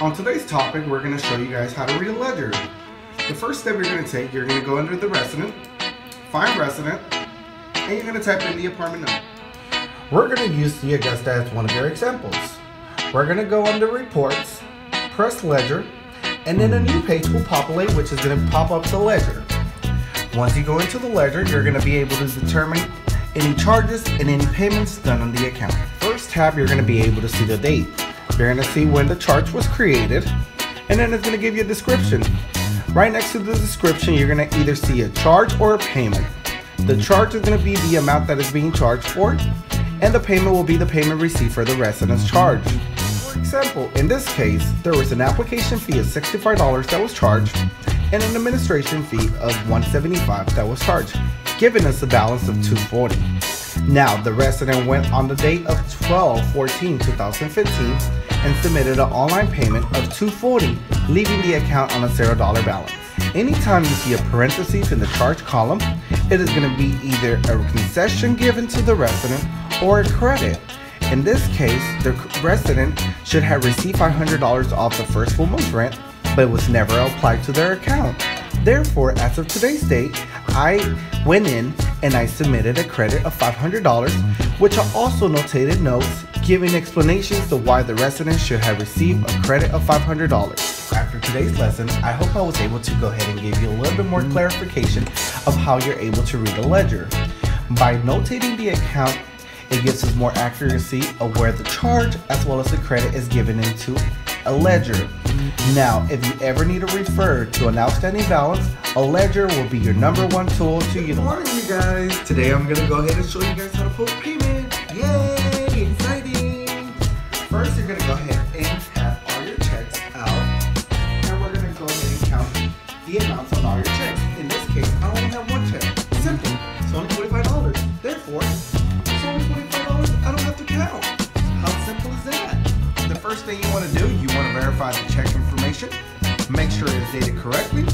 On today's topic, we're going to show you guys how to read a ledger. The first step you're going to take, you're going to go under the resident, find resident, and you're going to type in the apartment number. We're going to use the Augusta as one of your examples. We're going to go under reports, press ledger, and then a new page will populate, which is going to pop up the ledger. Once you go into the ledger, you're going to be able to determine any charges and any payments done on the account. First tab, you're going to be able to see the date. You're going to see when the charge was created, and then it's going to give you a description. Right next to the description, you're going to either see a charge or a payment. The charge is going to be the amount that is being charged for, and the payment will be the payment received for the resident's charge. For example, in this case, there was an application fee of $65 that was charged, and an administration fee of $175 that was charged, giving us a balance of $240. Now, the resident went on the date of 12/14/2015 and submitted an online payment of $240, leaving the account on a $0 balance. Anytime you see a parenthesis in the charge column, it is going to be either a concession given to the resident or a credit. In this case, the resident should have received $500 off the first full month's rent, but it was never applied to their account. Therefore, as of today's date, I went in and I submitted a credit of $500, which I also notated notes giving explanations to why the resident should have received a credit of $500. After today's lesson, I hope I was able to go ahead and give you a little bit more clarification of how you're able to read a ledger. By notating the account, it gives us more accuracy of where the charge as well as the credit is given into a ledger. Now, if you ever need to refer to an outstanding balance, a ledger will be your #1 tool to utilize. Good morning, you guys. Today I'm going to go ahead and show you guys how to post payment. Yay! Exciting! First, you're going to go ahead and have all your checks out. And we're going to go ahead and count the amounts on all your checks. In this case, I only have one check. Simple. It's only $45. Therefore, it's only $45. I don't have to count. How simple is that? The first thing you want to do, you want to verify the check information. Make sure it's dated correctly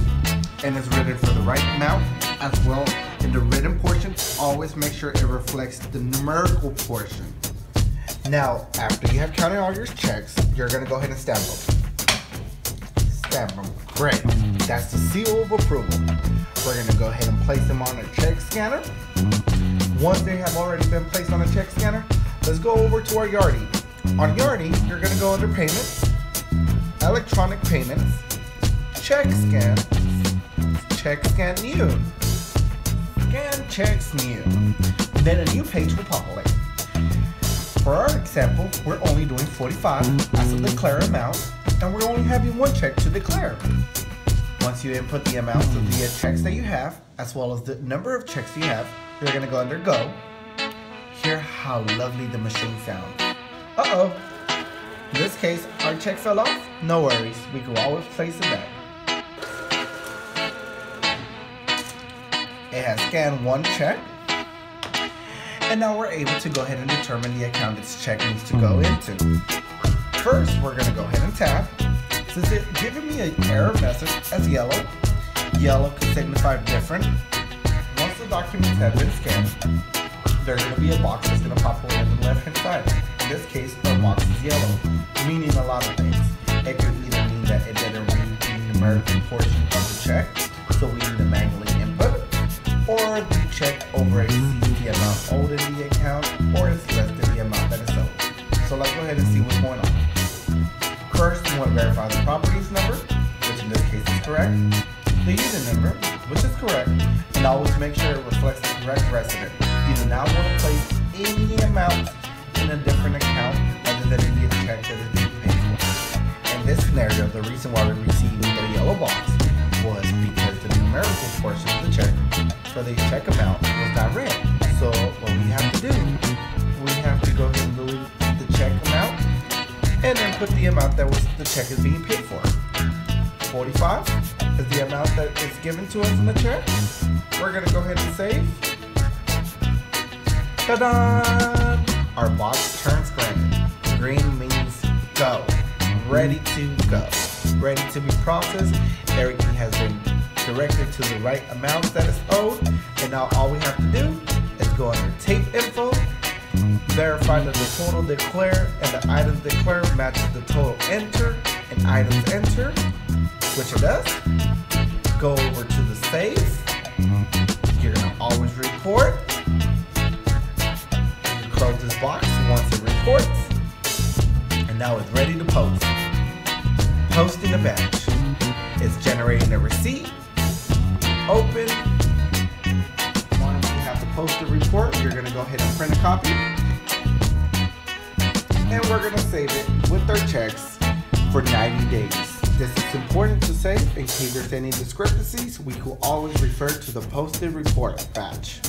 and it's written for the right amount. As well, in the written portion, always make sure it reflects the numerical portion. Now, after you have counted all your checks, you're going to go ahead and stamp them. Stamp them. Great. That's the seal of approval. We're going to go ahead and place them on a check scanner. Once they have already been placed on a check scanner, let's go over to our Yardi. On Yardi, you're going to go under Payments, Electronic Payments, Check Scan, Check Scan New, Scan Checks New. Then a new page will populate. For our example, we're only doing $45 as a declared amount, and we're only having one check to declare. Once you input the amounts of the checks that you have, as well as the number of checks you have, you're going to go under Go. Hear how lovely the machine sounds. Uh-oh. In this case, our check fell off. No worries. We can always place it back. It has scanned one check. And now we're able to go ahead and determine the account this check needs to go into. First, we're going to go ahead and tab. Since it's giving me an error message as yellow, yellow can signify different. Once the documents have been scanned, there's going to be a box that's going to pop away on the left-hand side. In this case, our box is yellow, meaning a lot of things. It could either mean that it didn't read the numerical portion of the check, so we need to manually input, or the check overexceeds the amount owed in the account, or it's less than the amount that is owed. So let's go ahead and see what's going on. First, you want to verify the properties number, which in this case is correct, the unit number, which is correct, and always make sure it reflects the correct resident. You do not want to place any amount in a different account other than in the check that is being paid for. In this scenario, the reason why we received the yellow box was because the numerical portion of the check for the check amount was not read. So what we have to do, we have to go ahead and delete the check amount and then put the amount that the check is being paid for. 45 is the amount that is given to us in the check. We're going to go ahead and save. Ta-da! Our box turns green. Green means go. Ready to go. Ready to be processed. Everything has been directed to the right amount that is owed. And now all we have to do is go under tape info, verify that the total declared and the items declared matches the total entered, and items entered, which it does. Go over to the save. You're gonna always report. You close this box once it reports. And now it's ready to post. Posting a batch. It's generating a receipt. Open. Once you have to post the report, you're gonna go ahead and print a copy. And we're gonna save it with our checks for 90 days. This is important to save in case there's any discrepancies. We could always refer to the posted report batch.